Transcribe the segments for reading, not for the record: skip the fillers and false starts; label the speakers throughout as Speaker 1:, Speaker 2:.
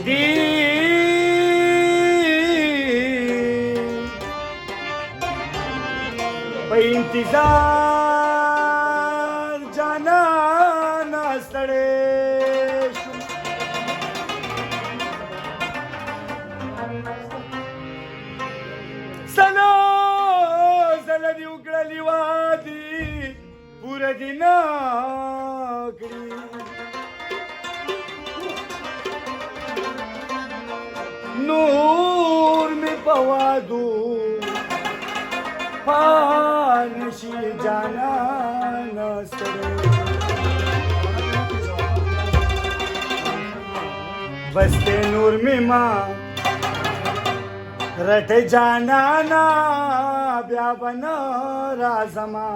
Speaker 1: دی په انتظار جانانه ستړی شوم سلو زله دې وکړلې وادي پوره دې نه کړي نور می پوادو پانشی جانان ستړی بسته نور می ما رټ جانانا بیا بنا رازما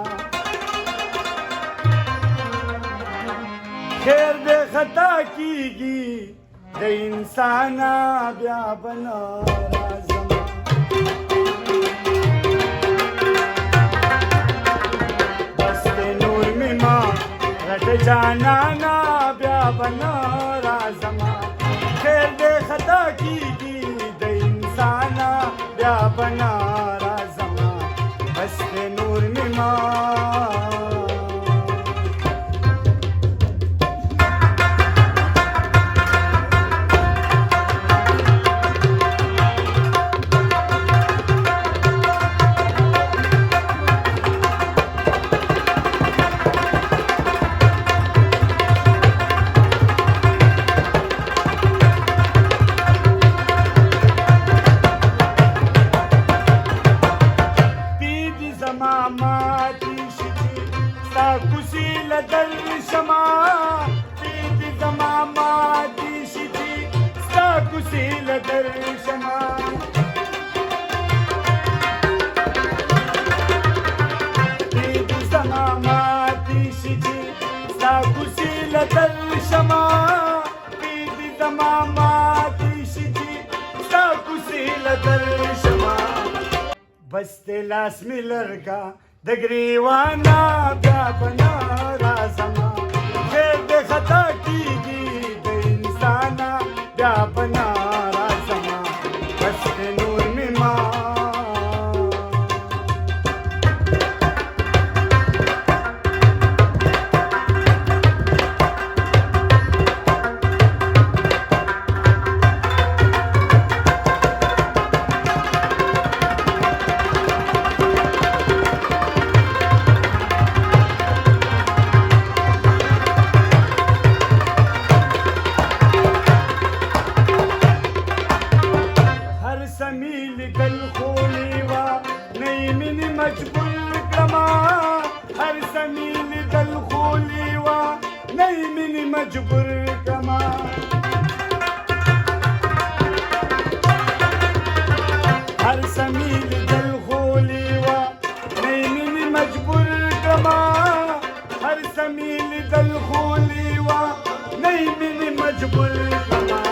Speaker 1: خیر دې خطا کیږي د انسانا بیا بنا رازما بسته نور می ما رټ جانانا بیا بنا رازما خیر دې خطا کیږي د انسانا بیا بنا رازما بسته نور می ما بسته لاس می لرګه د ګریوانا بیا بنا رازما خیر دې خطا کیږي د انسانا بیا بنا رازما بسته نور می ما مجبور کما هر سمیل دل خولی و نیمین مجبور کما هر سمیل دل خولی و نیمین مجبور کما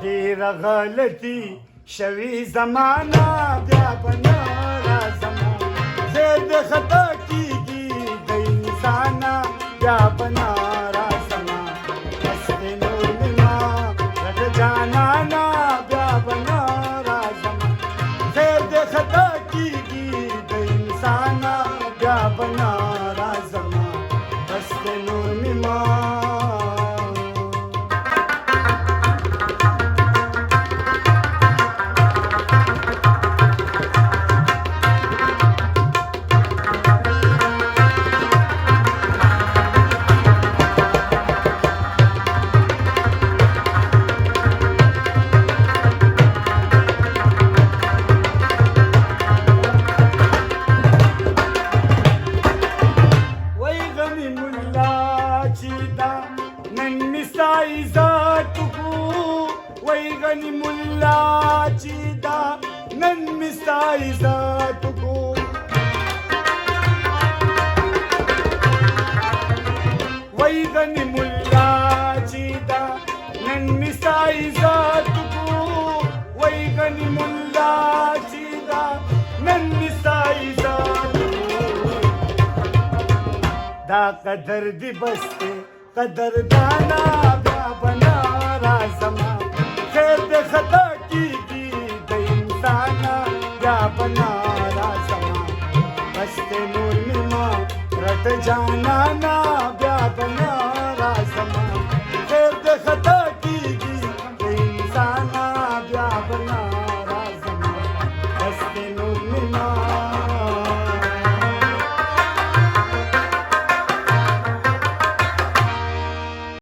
Speaker 1: دیر غلطی شوی زمانہ بیا بنا رازما زید خطا کیگی د انسانا بیا بنا رازما بسته نور می ما رټ جانانا بیا بنا رازما خیر دې خطا کیږي د انسانا بیا بنا رازما بسته نور می ما غنی ملا چیدا نن مسای ذات کو وای غنی ملا چیدا نن مسای ذات کو وای غنی ملا چیدا نن مسای ذات کو دا قدر دی بسته قدر دانا بیا بنا زما خیر د خطا کیږي د انسان بیا بنا را زما بس ته نور مما رټ جانا نا بیا بنا